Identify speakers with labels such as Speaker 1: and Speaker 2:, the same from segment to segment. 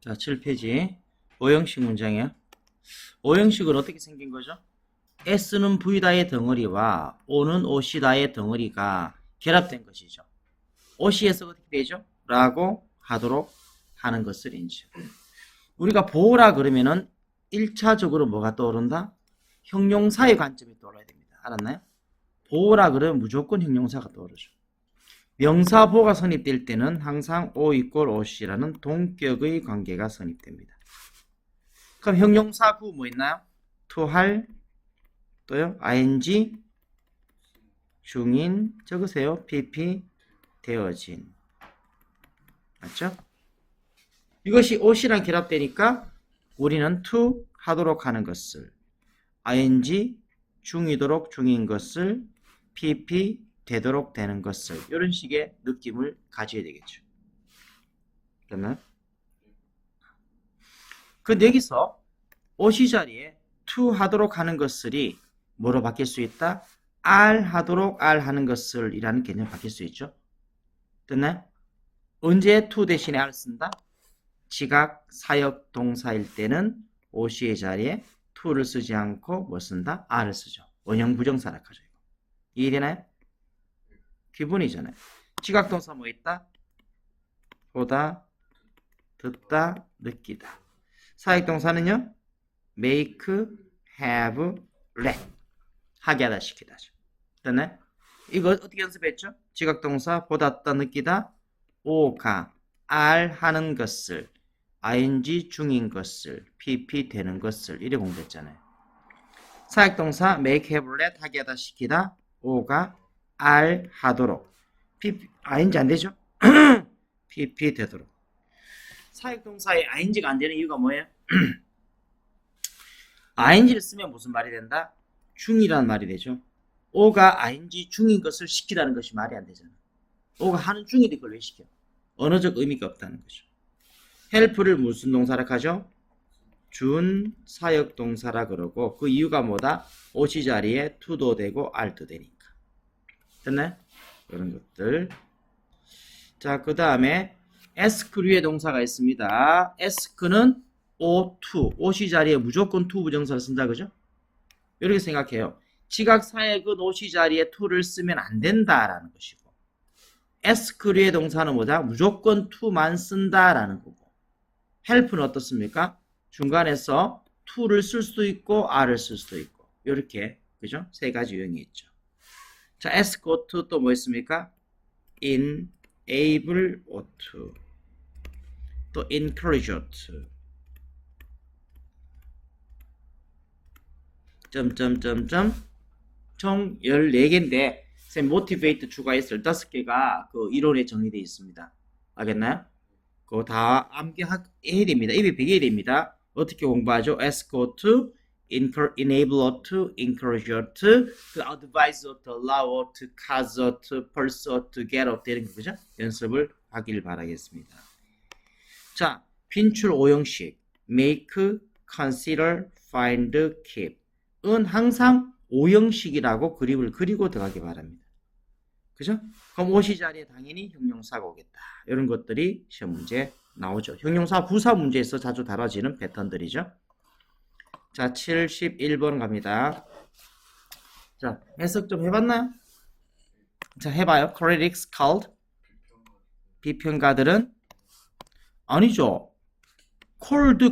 Speaker 1: 자, 7페이지. 오형식 문장이야. 오형식은 어떻게 생긴 거죠? S는 V다의 덩어리와 O는 O시다의 덩어리가 결합된 것이죠. O시에서 어떻게 되죠? 라고 하도록 하는 것을 인지. 우리가 보라 그러면은 1차적으로 뭐가 떠오른다? 형용사의 관점이 떠올라야 됩니다. 알았나요? 보라 그러면 무조건 형용사가 떠오르죠. 명사보가 성립될 때는 항상 O equal OC라는 동격의 관계가 성립됩니다. 그럼 형용사 구 뭐 있나요? to 할, 또요, ing, 중인, 적으세요. pp, 되어진. 맞죠? 이것이 OC랑 결합되니까 우리는 to 하도록 하는 것을, ing, 중이도록 중인 것을, pp, 되도록 되는 것을, 이런 식의 느낌을 가져야 되겠죠. 그러면 근데 여기서 OC 자리에 to 하도록 하는 것을이 뭐로 바뀔 수 있다? R 하도록 R 하는 것을 이라는 개념 바뀔 수 있죠. 됐나요? 언제 to 대신에 R 쓴다? 지각 사역 동사일 때는 OC의 자리에 to를 쓰지 않고 뭐 쓴다? R을 쓰죠. 원형 부정사라 하죠. 이해되나요? 기본이잖아요. 지각 동사 뭐 있다? 보다, 듣다, 느끼다. 사역 동사는요? make, have, let. 하게 하다, 시키다죠. 됐나요? 이거 어떻게 연습했죠? 지각 동사 보다, 듣다, 느끼다, 오가, R 하는 것을, ing 중인 것을, pp 되는 것을 이렇게 공부했잖아요. 사역 동사 make, have, let 하게 하다, 시키다, 오가 R 하도록, pp, ing 안 되죠? pp 되도록. 사역동사에 ing가 안 되는 이유가 뭐예요? ing를 쓰면 무슨 말이 된다? 중이라는 말이 되죠. 오가 ing 중인 것을 시키다는 것이 말이 안 되잖아. 오가 하는 중인데 그걸 왜 시켜? 언어적 의미가 없다는 거죠. help를 무슨 동사라 하죠? 준 사역동사라 그러고, 그 이유가 뭐다? OC 자리에 to도 되고 R도 되니까. 됐나요? 이런 것들. 자, 그 다음에 ask류의 동사가 있습니다. ask는 O2, OC 자리에 무조건 to 부정사를 쓴다, 그죠? 이렇게 생각해요. 지각 사역은 OC 자리에 to를 쓰면 안 된다라는 것이고, ask류의 동사는 뭐다? 무조건 to만 쓴다라는 거고, help는 어떻습니까? 중간에서 to를 쓸 수도 있고 R을 쓸 수도 있고, 이렇게, 그죠? 세 가지 유형이 있죠. 자, ask O2 또 뭐 있습니까? enable O2, 또 encourage O2, 점점점점, 총 14개인데 쌤 motivate 추가해서 15개가 그 이론에 정리되어 있습니다. 알겠나요? 그거 다 암기해야 됩니다. 입에 배겨야 됩니다. 어떻게 공부하죠? ask O2, enable O2, encourage O2, advise O2, allow O2, cause O2, pulse O2, get O2 이런 거 그죠? 연습을 하길 바라겠습니다. 자, 빈출 오형식 make, consider, find, keep 은 항상 오형식이라고 그림을 그리고 들어가기 바랍니다. 그죠? 그럼 OC 자리에 당연히 형용사가 오겠다. 이런 것들이 시험 문제 나오죠. 형용사 부사 문제에서 자주 다뤄지는 패턴들이죠. 자, 71번 갑니다. 자, 해석 좀 해봤나요? 자, 해봐요. Critics called, 비평가들은 아니죠. cold,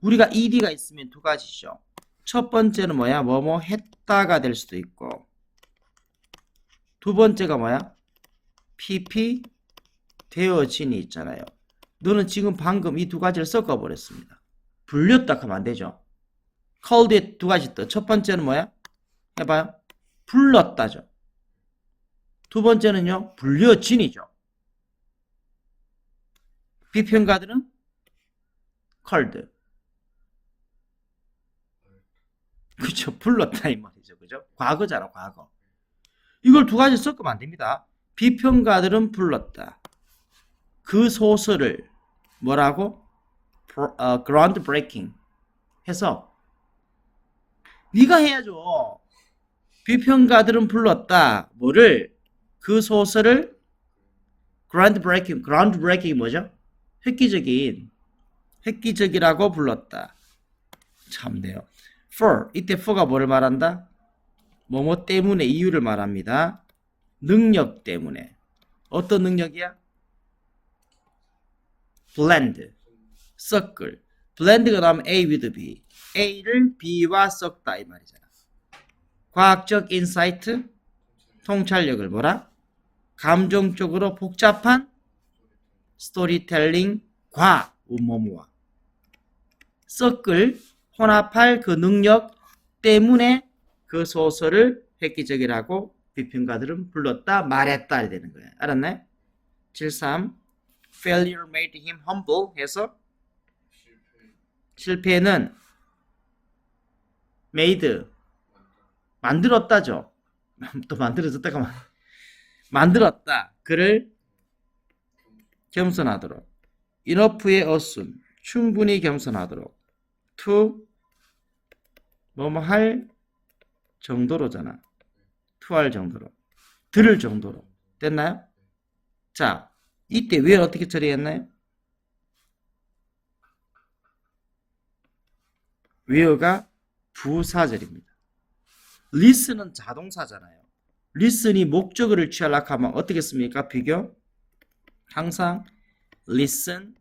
Speaker 1: 우리가 ed가 있으면 두 가지죠. 첫 번째는 뭐야? 뭐뭐 했다가 될 수도 있고, 두 번째가 뭐야? pp 되어진이 있잖아요. 너는 지금 방금 이 두 가지를 섞어버렸습니다. 불렸다 하면 안 되죠. called의 두 가지 뜻. 첫 번째는 뭐야? 해봐요. 불렀다죠. 두 번째는요, 불려진이죠. 비평가들은 called. 그쵸, 불렀다 이 말이죠. 그죠? 과거잖아, 과거. 이걸 두 가지 섞으면 안 됩니다. 비평가들은 불렀다. 그 소설을 뭐라고? ground breaking 해서 네가 해야죠. 비평가들은 불렀다. 뭐를? 그 소설을 ground breaking 뭐죠? 획기적인, 획기적이라고 불렀다. 참네요. for, 이때 for가 뭐를 말한다? 뭐뭐 때문에 이유를 말합니다. 능력 때문에. 어떤 능력이야? blend, 섞을. blend가 나오면 A with B. A를 B와 섞다 이 말이잖아. 과학적 인사이트, 통찰력을 뭐라? 감정적으로 복잡한 스토리텔링과 뭐뭐와 섞을, 혼합할 그 능력 때문에 그 소설을 획기적이라고 비평가들은 불렀다, 말했다 이 되는 거야. 알았네? 73. Failure made him humble 해서 실패는 made 만들었다죠. 또 만들어졌다가 만들었다. 그를 겸손하도록. enough의 assume 충분히 겸손하도록. to 뭐뭐 할 정도로잖아. to 할 정도로. 들을 정도로. 됐나요? 자, 이때 왜 어떻게 처리했나요? where가 부사절입니다. listen은 자동사잖아요. listen이 목적어를 취하려고 하면 어떻게 씁니까? 비교? 항상 listen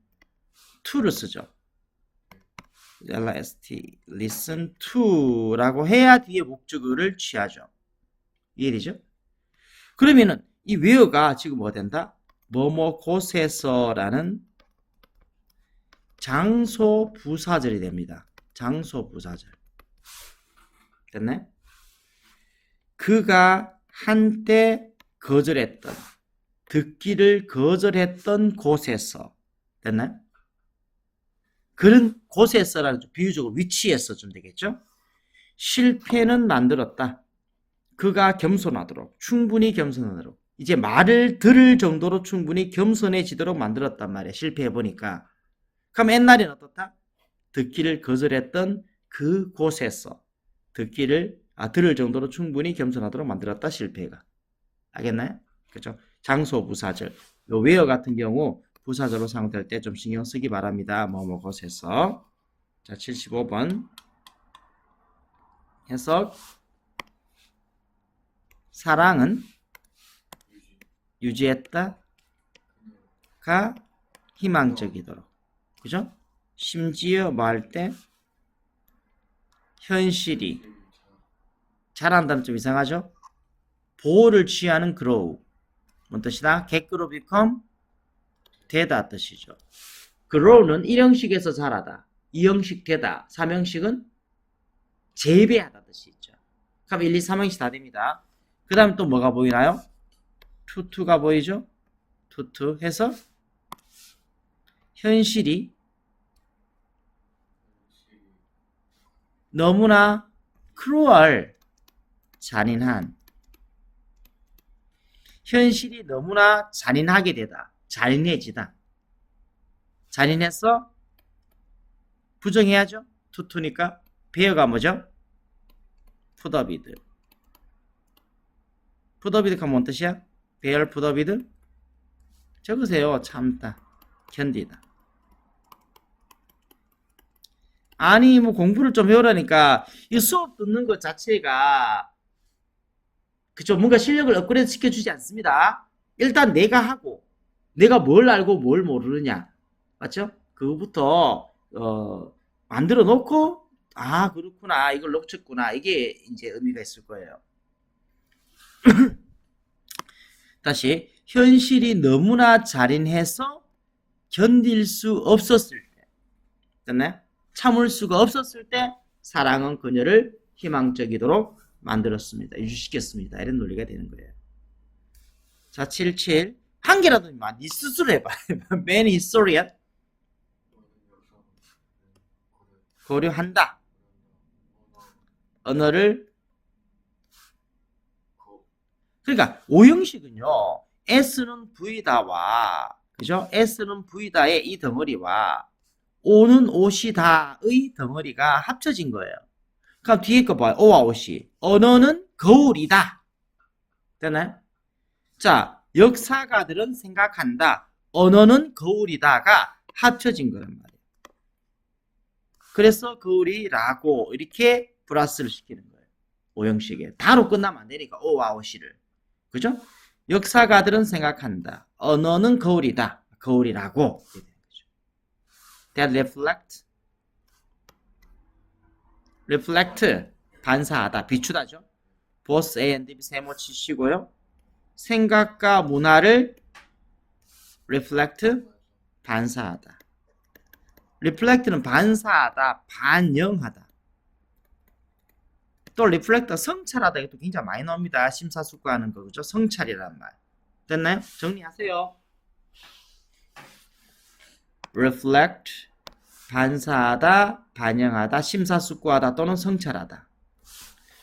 Speaker 1: to를 쓰죠. lst, listen to라고 해야 뒤에 목적어를 취하죠. 이해되죠? 그러면은 이 where가 지금 뭐 된다? 뭐뭐 곳에서라는 장소 부사절이 됩니다. 장소 부사절. 됐네? 그가 한때 거절했던, 듣기를 거절했던 곳에서. 됐나요? 그런 곳에서라는 비유적으로 위치에서 좀 되겠죠? 실패는 만들었다. 그가 겸손하도록, 충분히 겸손하도록. 이제 말을 들을 정도로 충분히 겸손해지도록 만들었단 말이야. 실패해보니까. 그럼 옛날에는 어떻다? 듣기를 거절했던 그 곳에서 들을 정도로 충분히 겸손하도록 만들었다. 실패가. 알겠나요? 그렇죠? 장소 부사절. 요 where 같은 경우 부사절로 사용될 때 좀 신경 쓰기 바랍니다. 뭐뭐 곳에서. 자, 75번 해석. 사랑은 유지했다. 가 희망적이도록. 그죠? 심지어 뭐 할 때 현실이 잘한다는 좀 이상하죠? 보호를 취하는 grow. 뭔 뜻이다? get grow become 되다 뜻이죠. grow는 1형식에서 자라다. 2형식 되다. 3형식은 재배하다 뜻이 있죠. 그럼 1, 2, 3형식 다 됩니다. 그 다음 또 뭐가 보이나요? 투투가 보이죠? 투투 해서 현실이 너무나 cruel, 잔인한. 현실이 너무나 잔인하게 되다. 잔인해지다. 잔인해서 부정해야죠. 투투니까. 베어가 뭐죠? 푸더비드. 푸더비드가 뭔 뜻이야? 베어 푸더비드? 적으세요. 참다. 견디다. 아니 뭐 공부를 좀 해오라니까 이 수업 듣는 것 자체가 그죠? 뭔가 실력을 업그레이드 시켜주지 않습니다. 일단 내가 하고 내가 뭘 알고 뭘 모르느냐. 맞죠? 그거부터 만들어 놓고 아 그렇구나 이걸 놓쳤구나 이게 이제 의미가 있을 거예요. 다시 현실이 너무나 잔인해서 견딜 수 없었을 때 됐나요? 참을 수가 없었을 때 사랑은 그녀를 희망적이도록 만들었습니다. 유지시켰습니다. 이런 논리가 되는 거예요. 자, 77. 한 개라도 네 스스로 해봐. Man historian. 고려한다. 언어를 그러니까 오형식은요. S는 V다와 그죠? S는 V다의 이 덩어리와 O는 옷이다의 덩어리가 합쳐진 거예요. 그럼 뒤에 거 봐요. O와 옷이. 언어는 거울이다. 되나요? 자, 역사가들은 생각한다. 언어는 거울이다가 합쳐진 거란 말이에요. 그래서 거울이라고 이렇게 플러스를 시키는 거예요. 오형식에. 다로 끝나면 안 되니까 오와 오시를. 그죠? 역사가들은 생각한다. 언어는 거울이다. 거울이라고. That reflect 반사하다. 비추다죠. both A and B 세모 치시고요. 생각과 문화를 reflect 반사하다. reflect는 반사하다, 반영하다. 또 reflect 성찰하다 이것도 굉장히 많이 나옵니다. 심사숙고하는 거 그죠? 성찰이란 말. 됐나요? 정리하세요. reflect 반사하다, 반영하다, 심사숙고하다 또는 성찰하다.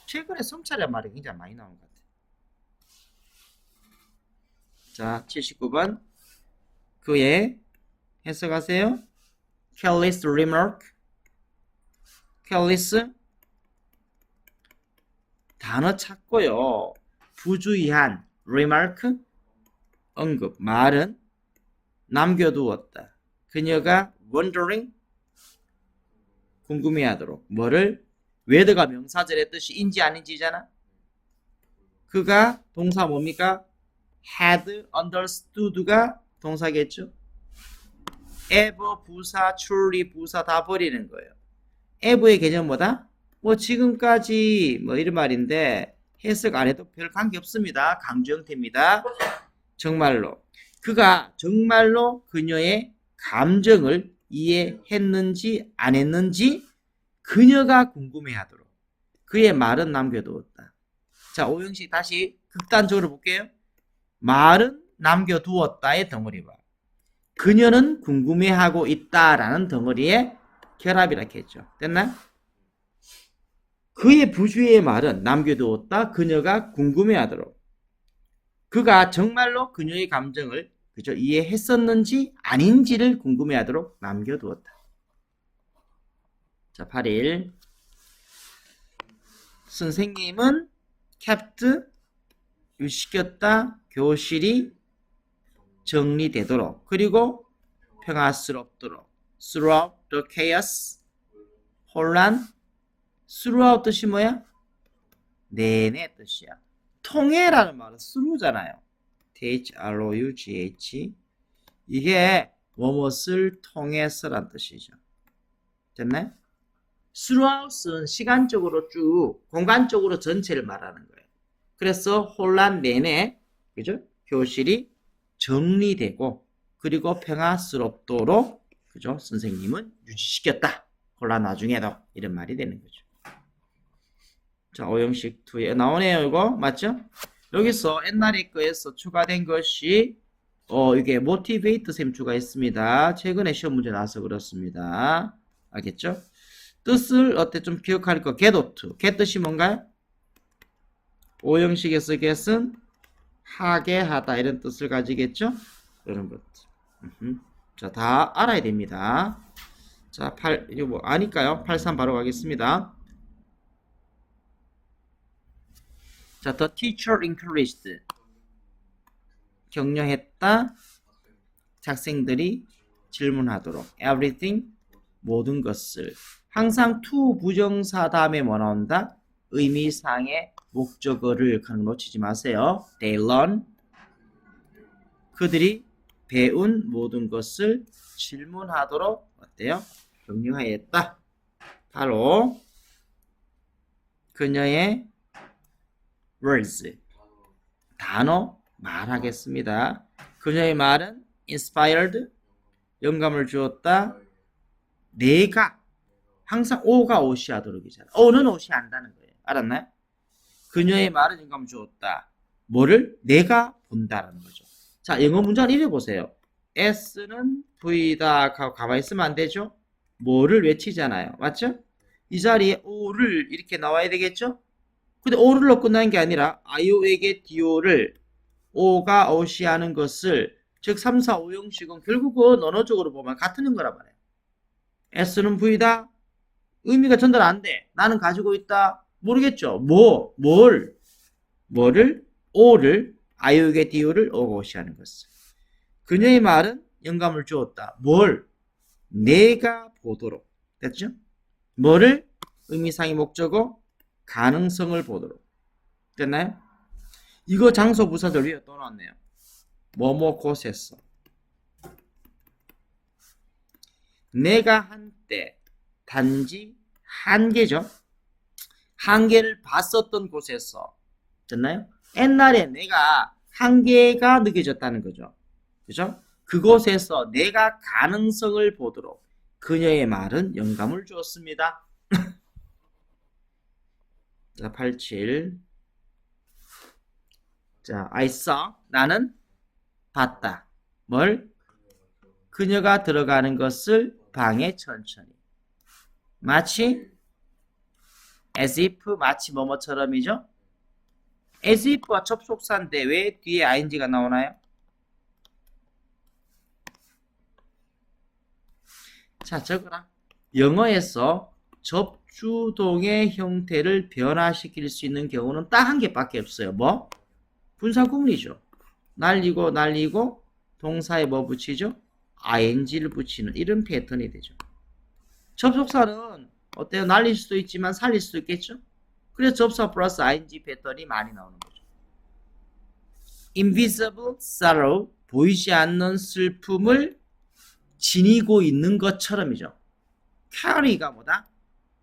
Speaker 1: 최근에 성찰이란 말이 굉장히 많이 나온 것 같아요. 자, 79번. 그의 해석하세요. careless remark. careless 단어 찾고요. 부주의한 remark 언급 말은 남겨두었다. 그녀가 wondering 궁금해하도록 뭐를 whether가 명사절의 뜻이 인지 아닌지잖아. 그가 동사 뭡니까? had understood가 동사겠죠. ever 부사, truly 부사 다 버리는 거예요. ever의 개념 뭐다? 뭐 지금까지 뭐 이런 말인데 해석 안 해도 별 관계 없습니다. 강조 형태입니다. 정말로 그가 정말로 그녀의 감정을 이해했는지 안 했는지 그녀가 궁금해하도록 그의 말은 남겨두었다. 자, 오형식 다시 극단적으로 볼게요. 말은 남겨두었다의 덩어리와 그녀는 궁금해하고 있다라는 덩어리의 결합이라 했죠. 됐나? 그의 부주의의 말은 남겨두었다. 그녀가 궁금해하도록 그가 정말로 그녀의 감정을 그저 이해했었는지 아닌지를 궁금해하도록 남겨두었다. 자, 8일 선생님은 kept 유시켰다. 교실이 정리되도록 그리고 평화스럽도록 throughout the chaos 혼란 throughout 뜻이 뭐야? 내내 뜻이야. 통해라는 말은 through잖아요. T-H-R-O-U-G-H 이게 무엇을 통해서란 뜻이죠. 됐나요? throughout은 시간적으로 쭉 공간적으로 전체를 말하는 거예요. 그래서 혼란 내내 그죠? 교실이 정리되고 그리고 평화스럽도록 그죠? 선생님은 유지시켰다. 혼란 와중에도 이런 말이 되는 거죠. 자, 오형식 2에 나오네요. 이거 맞죠? 여기서 옛날에 거에서 추가된 것이 이게 motivate 셈 추가했습니다. 최근에 시험 문제 나와서 그렇습니다. 알겠죠? 뜻을 어때 좀 기억할 거 get to. get 뜻이 뭔가요? 오형식에서 get은 하게 하다 이런 뜻을 가지겠죠? 이런 것들. 자, 다 알아야 됩니다. 자, 이거 뭐 아니까요? 83 바로 가겠습니다. 자, the teacher encouraged. 격려했다. 학생들이 질문하도록. everything. 모든 것을. 항상 to 부정사 다음에 뭐 나온다? 의미상의 목적어를 가는 거 놓치지 마세요. They learn. 그들이 배운 모든 것을 질문하도록 어때요? 격려하였다. 바로 그녀의 words 단어 말하겠습니다. 그녀의 말은 inspired 영감을 주었다. 내가 항상 오가 오시하도록이잖아. 오는 오시한다는 거예요. 알았나요? 그녀의 말은 영감을 주었다. 뭐를? 내가 본다라는 거죠. 자, 영어 문장을 읽어보세요. S는 V다 하고 가만히 있으면 안 되죠? 뭐를 외치잖아요. 맞죠? 이 자리에 O를 이렇게 나와야 되겠죠? 근데 O를로 끝나는 게 아니라 IO에게 DO를 O가 오시하는 것을 즉 3, 4, 5형식은 결국은 언어적으로 보면 같은 거란 말이에요. S는 V다. 의미가 전달 안 돼. 나는 가지고 있다. 모르겠죠? 뭐를 O를 IO에게 DO를 O가 오시하는 것을. 그녀의 말은 영감을 주었다. 뭘? 내가 보도록. 됐죠? 뭐를? 의미상의 목적어 가능성을 보도록. 됐나요? 이거 장소 부사절 위에 떠놨네요. 뭐뭐 곳에서. 내가 한때 단지 한 개죠. 한 개를 봤었던 곳에서. 됐나요? 옛날에 내가 한 개가 느껴졌다는 거죠. 그죠? 그곳에서 내가 가능성을 보도록 그녀의 말은 영감을 주었습니다. 자, 87. 자, I saw. 나는 봤다. 뭘? 그녀가 들어가는 것을 방에 천천히. 마치 as if 마치 뭐뭐처럼이죠. as if와 접속사인데 왜 뒤에 ing가 나오나요? 자, 적어라. 영어에서 접주동의 형태를 변화시킬 수 있는 경우는 딱 한 개밖에 없어요. 뭐? 분사구문이죠. 날리고 동사에 뭐 붙이죠? ing를 붙이는 이런 패턴이 되죠. 접속사는 어때요? 날릴 수도 있지만 살릴 수도 있겠죠? 그래서 접사 플러스 ing 패턴이 많이 나오는 거죠. invisible sorrow, 보이지 않는 슬픔을 지니고 있는 것처럼이죠. carry가 뭐다?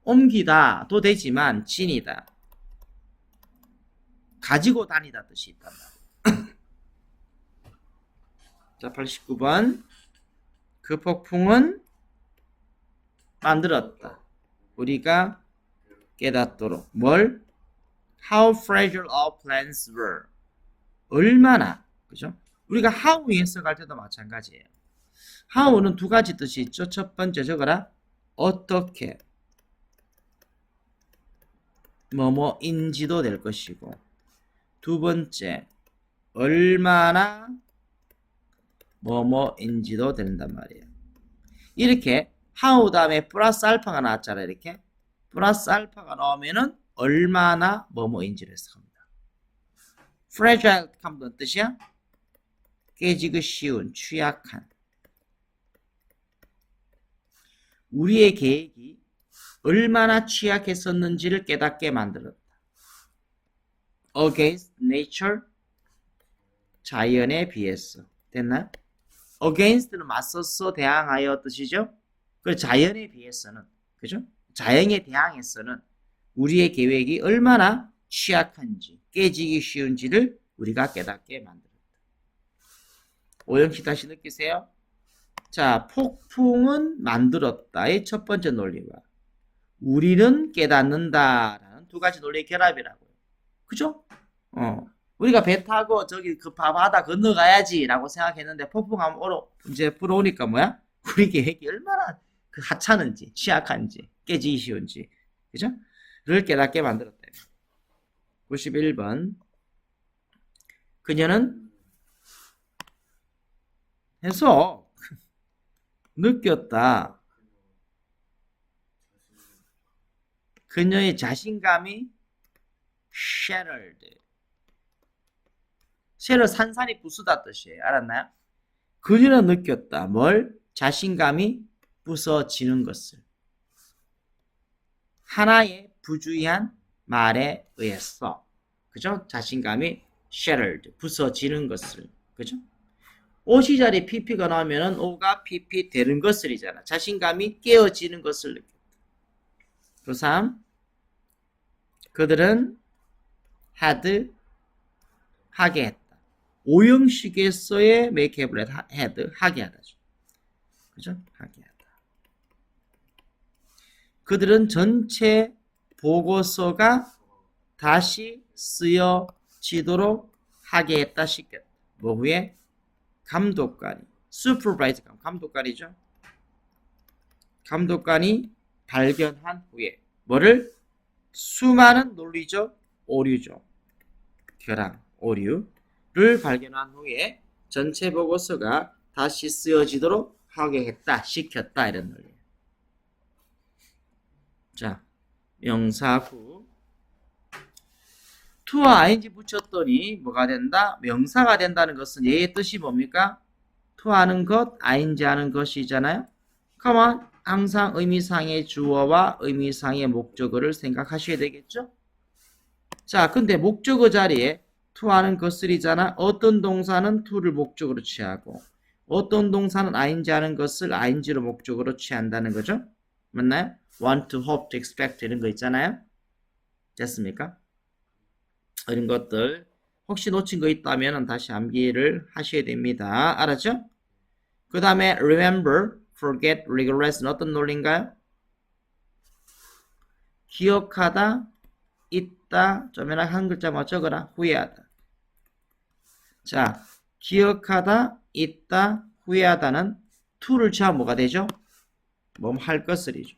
Speaker 1: 옮기다도 되지만 지니다. 가지고 다니다 뜻이 있단 말이에요. 자, 89번. 그 폭풍은 만들었다. 우리가 깨닫도록. 뭘? How fragile our plans were. 얼마나, 그죠? 우리가 how 해석할 때도 마찬가지예요. how는 두 가지 뜻이 있죠. 첫 번째 적어라. 어떻게 뭐뭐인지도 될 것이고, 두 번째 얼마나 뭐뭐인지도 된단 말이에요. 이렇게 how 다음에 플러스 알파가 나왔잖아요. 이렇게 플러스 알파가 나오면은 얼마나 뭐뭐인지를 해석합니다. fragile 하면 어떤 뜻이야? 깨지기 쉬운, 취약한. 우리의 계획이 얼마나 취약했었는지를 깨닫게 만들었다. against nature, 자연에 비해서. 됐나요? against는 맞서서 대항하여 뜻이죠. 그 자연에 비해서는, 그죠? 자연에 대항해서는 우리의 계획이 얼마나 취약한지, 깨지기 쉬운지를 우리가 깨닫게 만들었다. 오영씨 다시 느끼세요? 자, 폭풍은 만들었다의 첫 번째 논리와 우리는 깨닫는다라는 두 가지 논리의 결합이라고요. 그죠? 우리가 배 타고 저기 그 바다 건너가야지 라고 생각했는데 폭풍하면 이제 불어오니까 뭐야? 우리 계획이 얼마나 그 하찮은지, 취약한지, 깨지기 쉬운지, 그죠? 를 깨닫게 만들었다. 91번. 그녀는 해서 느꼈다. 그녀의 자신감이 shattered. 쉘을 산산이 부수다 뜻이에요. 알았나요? 그녀는 느꼈다. 뭘? 자신감이 부서지는 것을. 하나의 부주의한 말에 의해서. 그죠? 자신감이 shattered. 부서지는 것을. 그죠? 오시 자리에 pp가 나오면은 o가 pp 되는 것을이잖아. 자신감이 깨어지는 것을 느꼈다. 그 3. 그들은 had 하게 했다. 오형식에서의 make have had 하게 하다죠. 그죠? 하게 하다. 그들은 전체 보고서가 다시 쓰여지도록 하게 했다 시켰다. 뭐 후에? 감독관이, supervisor, 감독관이죠. 감독관이 발견한 후에 뭐를? 수많은 논리적 오류죠. 결항, 오류를 발견한 후에 전체 보고서가 다시 쓰여지도록 하게 했다, 시켰다 이런 논리예요. 자, 명사구 to와 ing 붙였더니 뭐가 된다? 명사가 된다는 것은 얘의 뜻이 뭡니까? to 하는 것, ing 하는 것이잖아요. Come on. 항상 의미상의 주어와 의미상의 목적어를 생각하셔야 되겠죠? 자, 근데 목적어 자리에 to 하는 것을이잖아. 어떤 동사는 to를 목적으로 취하고 어떤 동사는 ing 하는 것을 ing로 목적으로 취한다는 거죠. 맞나요? want to, hope to, expect 이런 거 있잖아요. 됐습니까? 이런 것들 혹시 놓친 거 있다면 다시 암기를 하셔야 됩니다. 알았죠? 그 다음에 remember, forget, regret은 어떤 논리인가요? 기억하다, 있다, 좀이나 한 글자만 적어라. 후회하다. 자, 기억하다, 있다, 후회하다는 to를 취하면 뭐가 되죠? 뭐 할 것을이죠.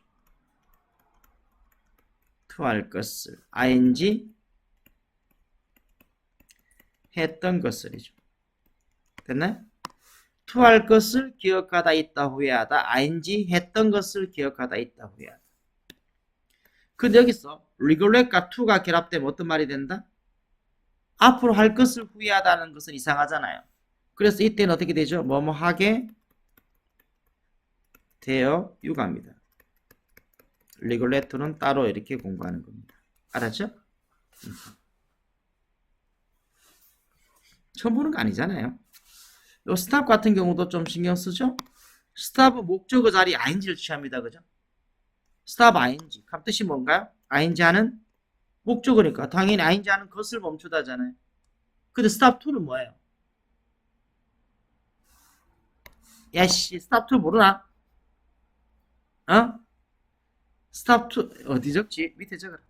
Speaker 1: to 할 것을 ing 했던 것을이죠. 됐나요? to 할 것을 기억하다, 있다, 후회하다. ing 했던 것을 기억하다, 있다, 후회하다. 근데 여기서 regret과 to가 결합되면 어떤 말이 된다? 앞으로 할 것을 후회하다는 것은 이상하잖아요. 그래서 이때는 어떻게 되죠? 뭐뭐 하게 되어 유갑니다. regret는 따로 이렇게 공부하는 겁니다. 알았죠? 처음 보는 거 아니잖아요. 요 stop 같은 경우도 좀 신경 쓰죠? stop은 목적어 자리 ing를 취합니다. 그죠? stop ing. 그럼 뜻이 뭔가요? ing 하는 목적어니까 당연히 ing 하는 것을 멈추다잖아요. 근데 stop to는 뭐예요? 야씨, stop to 모르나? 어? stop to 어디 적지? 밑에 적어라.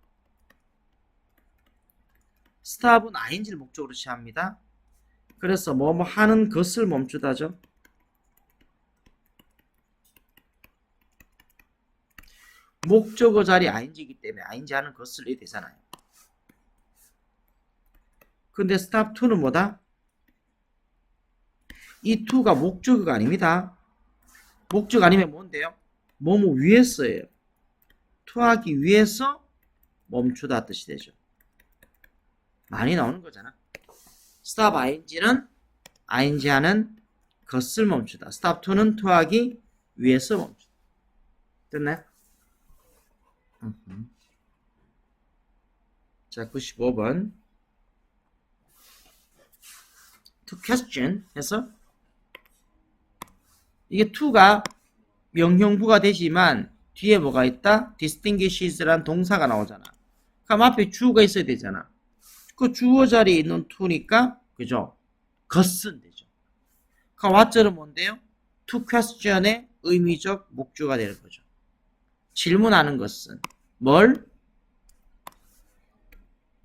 Speaker 1: stop은 ing를 목적으로 취합니다. 그래서 뭐뭐 하는 것을 멈추다죠. 목적어 자리 ing이기 때문에 ing 하는 것을 해야 되잖아요. 근데 stop to는 뭐다? 이 to가 목적어가 아닙니다. 목적 아니면 뭔데요? 뭐뭐 위해서예요. to하기 위해서 멈추다 뜻이 되죠. 많이 나오는 거잖아. stop ing는 ing 하는 것을 멈추다. stop to는 to하기 위해서 멈추다. 됐나요? 자, 95번. to question 해서 이게 to가 명형부가 되지만 뒤에 뭐가 있다? distinguishes란 동사가 나오잖아. 그럼 앞에 주어가 있어야 되잖아. 그 주어 자리에 있는 to니까 그죠? 것은 되죠. 그럼 what은 뭔데요? to question의 의미적 목주가 되는 거죠. 질문하는 것은 뭘?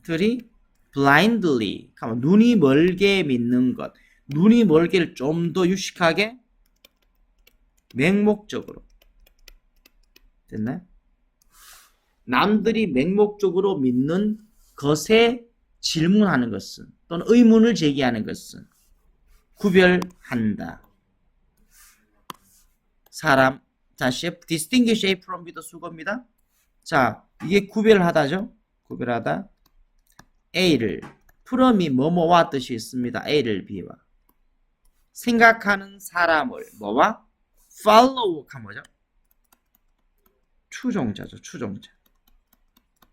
Speaker 1: 들이 blindly 눈이 멀게 믿는 것. 눈이 멀게를 좀 더 유식하게 맹목적으로. 됐나요? 남들이 맹목적으로 믿는 것에 질문하는 것은 또는 의문을 제기하는 것은 구별한다. 사람 다시 distinguish A from B도 수거입니다. 자, 이게 구별하다죠. 구별하다. A를 from이 뭐뭐와 뜻이 있습니다. A를 B와 생각하는 사람을 뭐와 follow가 뭐죠? 추종자죠. 추종자.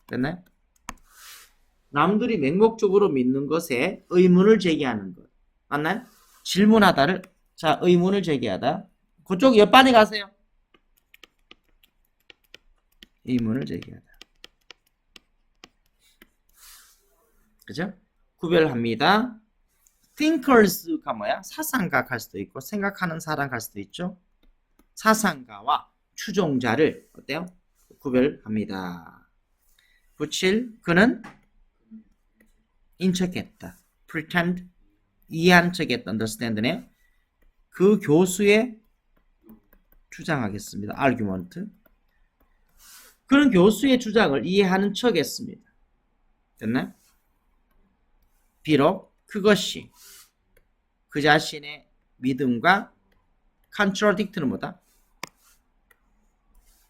Speaker 1: 됐나요? 남들이 맹목적으로 믿는 것에 의문을 제기하는 것. 맞나요? 질문하다를 자 의문을 제기하다. 그쪽 옆반에 가세요. 의문을 제기하다. 그죠? 구별합니다. thinkers가 뭐야? 사상가 할 수도 있고 생각하는 사람 할 수도 있죠. 사상가와 추종자를 어때요? 구별합니다. 97. 그는 인척했다. pretend 이해한 척했다. understand네. 그 교수의 주장하겠습니다. argument. 그는 교수의 주장을 이해하는 척했습니다. 됐나요? 비록 그것이 그 자신의 믿음과 contradict는 뭐다?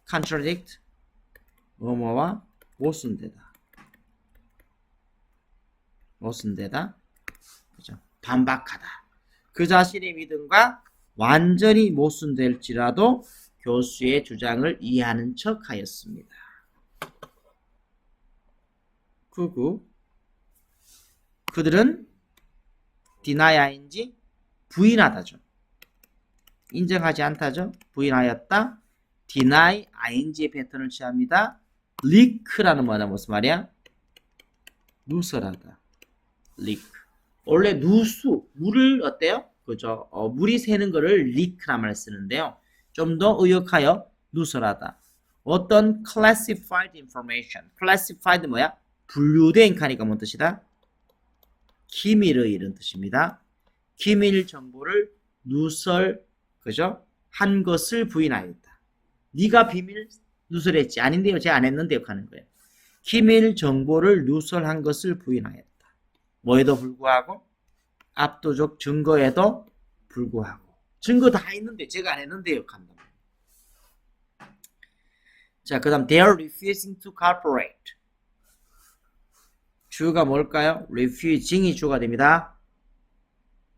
Speaker 1: contradict 뭐뭐와 모순되다. 모순되다. 그죠? 반박하다. 그 자신의 믿음과 완전히 모순될지라도 교수의 주장을 이해하는 척 하였습니다. 9. 그들은 deny ing 부인하다죠. 인정하지 않다죠. 부인하였다. deny ing의 패턴을 취합니다. leak라는 뭐다 무슨 말이야? 누설하다. leak. 원래 누수, 물을 어때요? 그죠? 물이 새는 거를 leak란 말을 쓰는데요. 좀 더 의역하여 누설하다. 어떤 classified information. classified 뭐야? 분류된 하니까 뭔 뜻이다? 기밀의 이런 뜻입니다. 기밀 정보를 누설, 그죠? 한 것을 부인하였다. 네가 비밀 누설했지. 아닌데요. 제가 안 했는데요. 하는 거예요. 기밀 정보를 누설한 것을 부인하였다. 뭐에도 불구하고 압도적 증거에도 불구하고 증거 다 있는데 제가 안 했는데요. 한다. 자, 그 다음 they are refusing to cooperate. 주가 뭘까요? refusing이 주가 됩니다.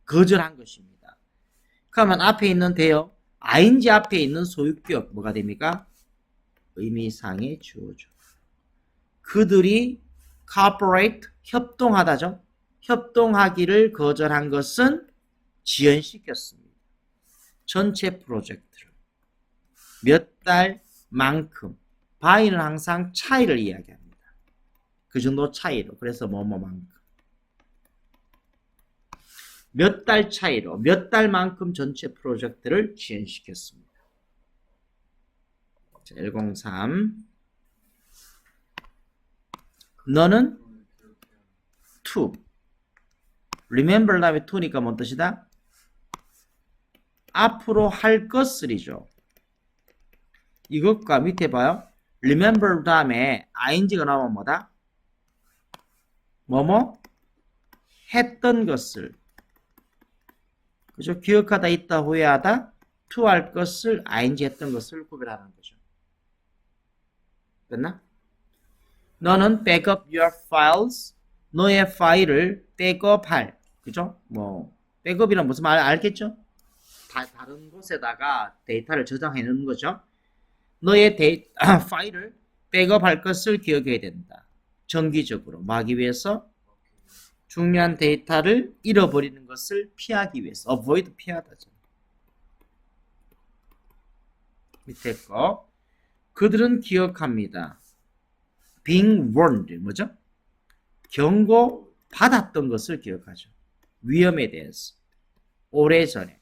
Speaker 1: 거절한 것입니다. 그러면 앞에 있는 대요. ing 앞에 있는 소유격 뭐가 됩니까? 의미상의 주어죠. 그들이 cooperate 협동하다죠. 협동하기를 거절한 것은 지연시켰습니다. 전체 프로젝트를 몇 달만큼 by는 항상 차이를 이야기합니다. 그 정도 차이로. 그래서 뭐뭐만큼. 몇 달 차이로 몇 달만큼 전체 프로젝트를 지연시켰습니다. 자, 103. 너는 to. remember 다음에 to니까 뭔 뜻이다? 앞으로 할 것을이죠. 이것과 밑에 봐요. remember 다음에 ing가 나오면 뭐다? 뭐뭐 했던 것을, 그죠? 기억하다, 있다, 후회하다, to 할 것을 ing 했던 것을 구별하는 거죠. 됐나? 너는 backup your files, 너의 파일을 백업할, 그죠? 뭐 백업이란 무슨 말 알겠죠? 다른 곳에다가 데이터를 저장해 놓는 거죠. 너의 파일을 백업할 것을 기억해야 된다. 정기적으로 뭐 하기 위해서? 중요한 데이터를 잃어버리는 것을 피하기 위해서. avoid 피하다죠. 밑에 거. 그들은 기억합니다. being warned 뭐죠? 경고 받았던 것을 기억하죠. 위험에 대해서. 오래전에.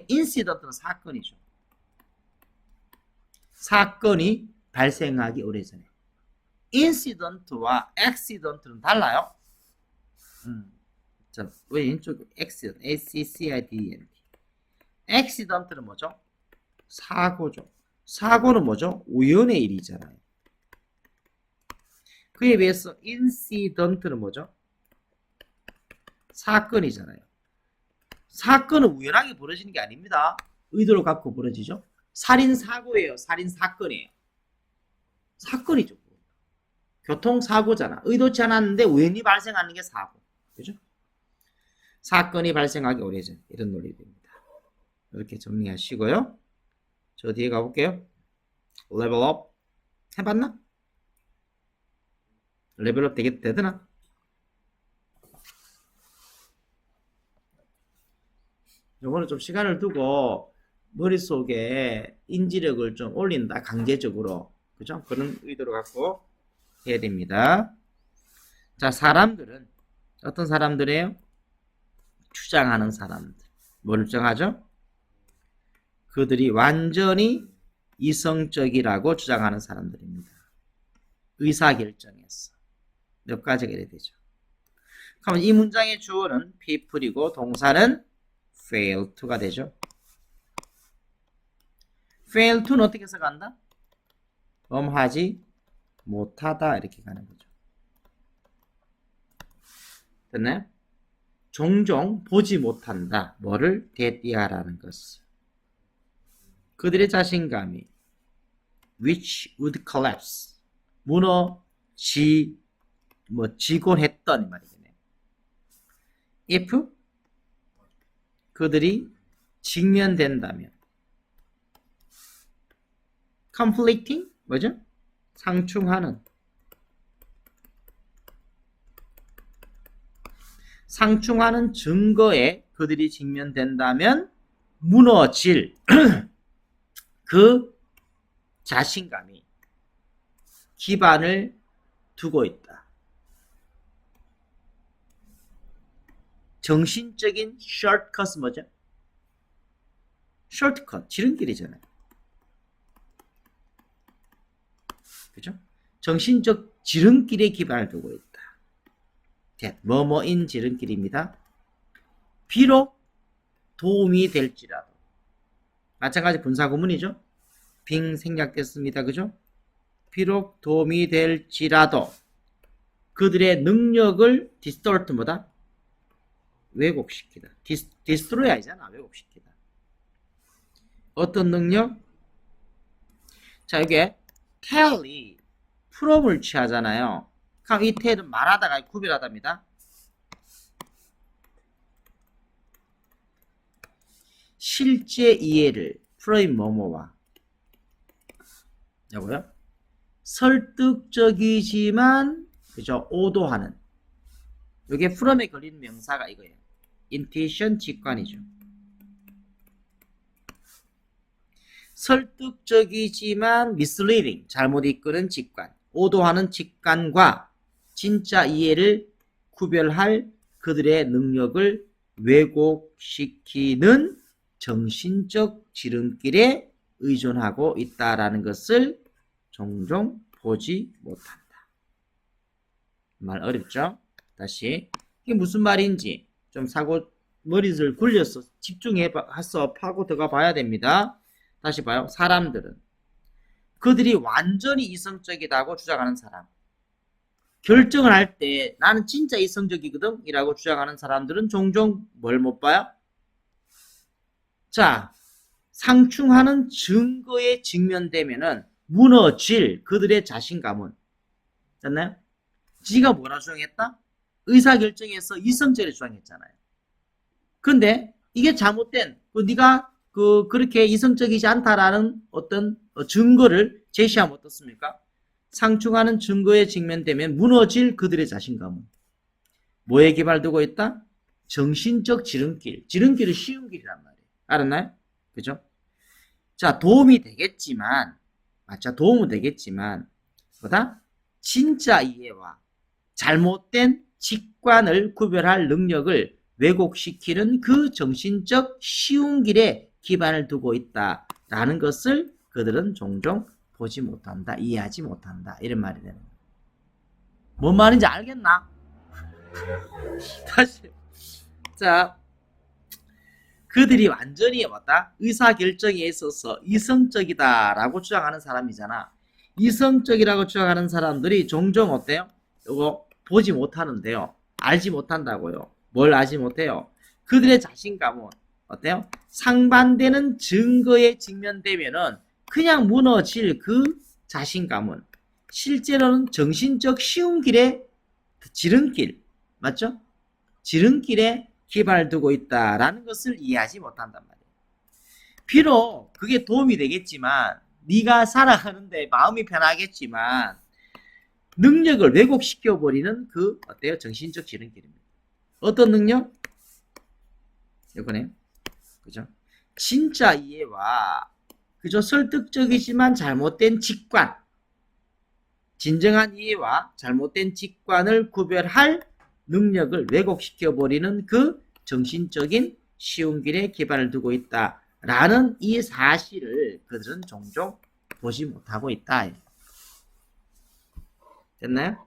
Speaker 1: 인시던트는 사건이죠. 사건이 발생하기 오래전에. 인시던트와 액시던트는 달라요. 자, 왜 왼쪽 액시던트, accident. 액시던트는 뭐죠? 사고죠. 사고는 뭐죠? 우연의 일이잖아요. 그에 비해서 인시던트는 뭐죠? 사건이잖아요. 사건은 우연하게 벌어지는 게 아닙니다. 의도를 갖고 벌어지죠. 살인사고예요. 살인사건이에요. 사건이죠. 교통사고잖아. 의도치 않았는데 우연히 발생하는 게 사고. 그죠? 사건이 발생하기 오래전. 이런 논리입니다. 이렇게 정리하시고요. 저 뒤에 가볼게요. 레벨업 해봤나? 레벨업 되나? 요거는 좀 시간을 두고 머릿속에 인지력을 좀 올린다. 강제적으로. 그죠? 그런 의도를 갖고 해야 됩니다. 자, 사람들은 어떤 사람들이에요? 주장하는 사람들. 뭘 주장하죠? 그들이 완전히 이성적이라고 주장하는 사람들입니다. 의사결정에서. 몇 가지가 이래 되죠. 그러면 이 문장의 주어는 people이고 동사는 fail to가 되죠. fail to는 어떻게 해석한다? 범하지 못하다 이렇게 가는 거죠. 됐나요? 종종 보지 못한다. 뭐를? 대띠하라는 것을. 그들의 자신감이 which would collapse 지곤 했던 말이겠네요. if 그들이 직면된다면 conflicting 뭐죠? 상충하는 증거에 그들이 직면된다면 무너질 그 자신감이 기반을 두고 있다. 정신적인 shortcut 뭐죠? shortcut 지름길이잖아요. 그죠? 정신적 지름길에 기반을 두고 있다. 뭐뭐인 지름길입니다. 비록 도움이 될지라도 마찬가지 분사구문이죠. 빙 생략됐습니다. 그죠? 비록 도움이 될지라도 그들의 능력을 distort 뭐다? 왜곡시키다. destroy 아니잖아. 왜곡시키다. 어떤 능력? 자, 이게 tell이 from을 취하잖아요. 그럼 이 tell은 말하다가 구별하답니다. 실제 이해를 프로임 뭐뭐와 요거요. 설득적이지만 그죠? 오도하는. 이게 from에 걸리는 명사가 이거예요. intuition 직관이죠. 설득적이지만 misleading 잘못 이끄는 직관, 오도하는 직관과 진짜 이해를 구별할 그들의 능력을 왜곡시키는 정신적 지름길에 의존하고 있다라는 것을 종종 보지 못한다. 말 어렵죠? 다시 이게 무슨 말인지 좀 사고 머리를 굴려서 집중해서 파고 들어가 봐야 됩니다. 다시 봐요. 사람들은 그들이 완전히 이성적이다고 주장하는 사람, 결정을 할 때 나는 진짜 이성적이거든 이라고 주장하는 사람들은 종종 뭘 못 봐요? 자, 상충하는 증거에 직면되면은 무너질 그들의 자신감은 됐나요? 지가 뭐라 주장했다? 의사결정에서 이성적으로 주장했잖아요. 근데 이게 잘못된 네가 그렇게 이성적이지 않다라는 어떤 증거를 제시하면 어떻습니까? 상충하는 증거에 직면되면 무너질 그들의 자신감은 뭐에 기반두고 있다? 정신적 지름길. 지름길은 쉬운 길이란 말이에요. 알았나요? 그죠? 자, 도움이 되겠지만, 맞죠? 도움은 되겠지만, 보다 진짜 이해와 잘못된 직관을 구별할 능력을 왜곡시키는 그 정신적 쉬운 길에 기반을 두고 있다라는 것을 그들은 종종 보지 못한다, 이해하지 못한다 이런 말이 되는 거예요. 뭔 말인지 알겠나? 다시 자, 그들이 완전히 뭐다? 의사결정에 있어서 이성적이다라고 주장하는 사람이잖아. 이성적이라고 주장하는 사람들이 종종 어때요? 이거 보지 못하는데요. 알지 못한다고요. 뭘 알지 못해요? 그들의 자신감은 어때요? 상반되는 증거에 직면되면은 그냥 무너질 그 자신감은 실제로는 정신적 쉬운 길에 지름길, 맞죠? 지름길에 기반을 두고 있다라는 것을 이해하지 못한단 말이에요. 비록 그게 도움이 되겠지만 네가 살아가는데 마음이 편하겠지만 능력을 왜곡시켜버리는 그 어때요? 정신적 지름길입니다. 어떤 능력? 이거네요. 그죠? 진짜 이해와 그죠? 설득적이지만 잘못된 직관, 진정한 이해와 잘못된 직관을 구별할 능력을 왜곡시켜버리는 그 정신적인 쉬운 길에 기반을 두고 있다라는 이 사실을 그들은 종종 보지 못하고 있다. 됐나요?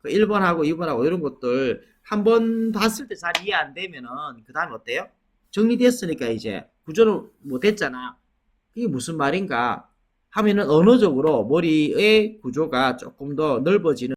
Speaker 1: 1번하고 2번하고 이런 것들 한번 봤을 때 잘 이해 안 되면은 그 다음에 어때요? 정리됐으니까 이제 구조를 못했잖아. 이게 무슨 말인가 하면은 언어적으로 머리의 구조가 조금 더 넓어지는